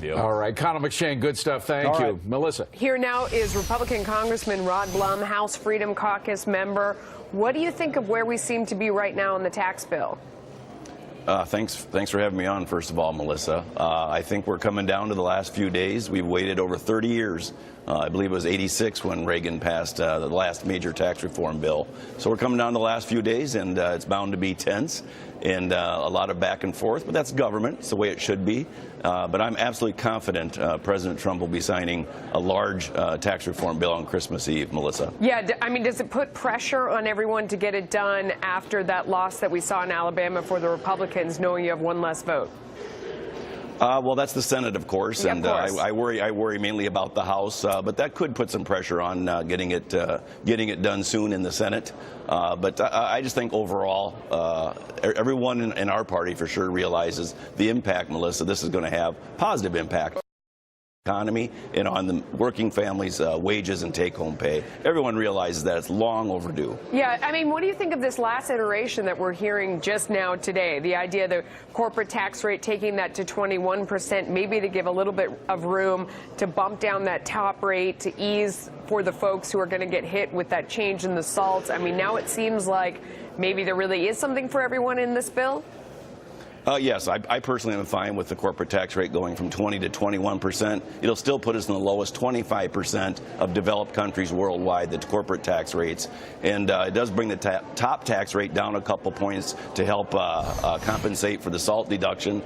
All right, Conall McShane, good stuff. Thank you. Melissa. Here now is Republican Congressman Rod Blum, House Freedom Caucus member. What do you think of where we seem to be right now on the tax bill? Thanks for having me on, first of all, Melissa. I think we're coming down to the last few days. We've waited over 30 years. I believe it was 86 when Reagan passed the last major tax reform bill. So we're coming down to the last few days, and it's bound to be tense and a lot of back and forth. But that's government. It's the way it should be. But I'm absolutely confident President Trump will be signing a large tax reform bill on Christmas Eve, Melissa. Yeah, I mean, does it put pressure on everyone to get it done after that loss that we saw in Alabama for the Republicans, knowing you have one less vote? Well, that's the Senate, of course, yeah, and of course. I worry mainly about the House, but that could put some pressure on getting it done soon in the Senate. But I just think overall, everyone in our party for sure realizes the impact, Melissa, this is going to have positive impact economy and on the working families' wages and take-home pay. Everyone realizes that it's long overdue. Yeah, I mean, what do you think of this last iteration that we're hearing just now today? The idea of the corporate tax rate, taking that to 21%, maybe to give a little bit of room to bump down that top rate to ease for the folks who are going to get hit with that change in the SALT. I mean, now it seems like maybe there really is something for everyone in this bill. Yes, I personally am fine with the corporate tax rate going from 20 to 21%. It'll still put us in the lowest 25% of developed countries worldwide, the corporate tax rates. And it does bring the top tax rate down a couple points to help compensate for the SALT deduction.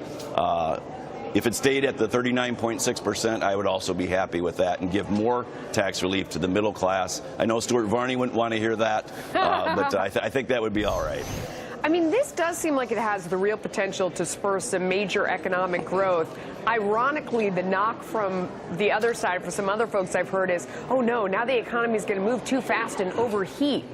If it stayed at the 39.6%, I would also be happy with that and give more tax relief to the middle class. I know Stuart Varney wouldn't want to hear that, but I think that would be all right. I mean, this does seem like it has the real potential to spur some major economic growth. Ironically, the knock from the other side, for some other folks I've heard, is, oh no, now the economy is going to move too fast and overheat.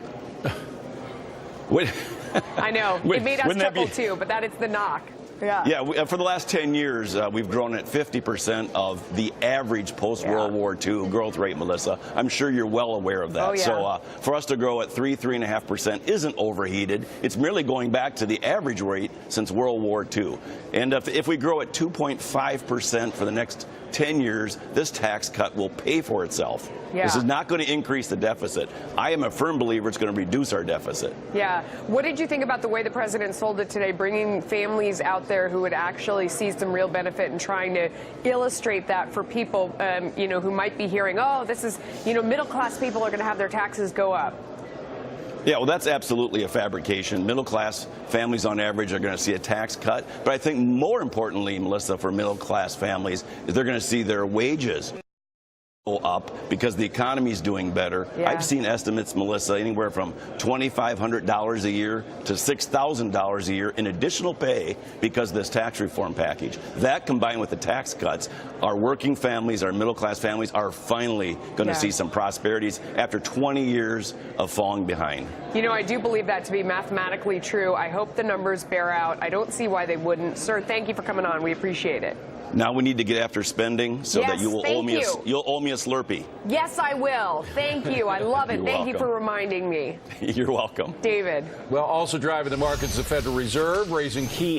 I know. It made us chuckle too, but that is the knock. Yeah, for the last 10 years, we've grown at 50% of the average post-World War II growth rate, Melissa. I'm sure you're well aware of that. Oh, yeah. So for us to grow at 3.5% isn't overheated. It's merely going back to the average rate since World War II. And if we grow at 2.5% for the next 10 years, this tax cut will pay for itself. Yeah. This is not going to increase the deficit. I am a firm believer it's going to reduce our deficit. Yeah. What did you think about the way the president sold it today, bringing families out there who would actually see some real benefit and trying to illustrate that for people, you know, who might be hearing, oh, this is, you know, middle-class people are going to have their taxes go up? Yeah, well, that's absolutely a fabrication. Middle-class families on average are going to see a tax cut. But I think more importantly, Melissa, for middle-class families, is they're going to see their wages go up because the economy is doing better. Yeah. I've seen estimates, Melissa, anywhere from $2,500 a year to $6,000 a year in additional pay because of this tax reform package. That combined with the tax cuts, our working families, our middle-class families are finally going to see some prosperities after 20 years of falling behind. You know, I do believe that to be mathematically true. I hope the numbers bear out. I don't see why they wouldn't. Sir, thank you for coming on. We appreciate it. Now we need to get after spending so that you will owe me you'll owe me a Slurpee. Yes, I will. Thank you. I love it. Thank you for reminding me. You're welcome. David. Well, also driving the markets, the Federal Reserve raising key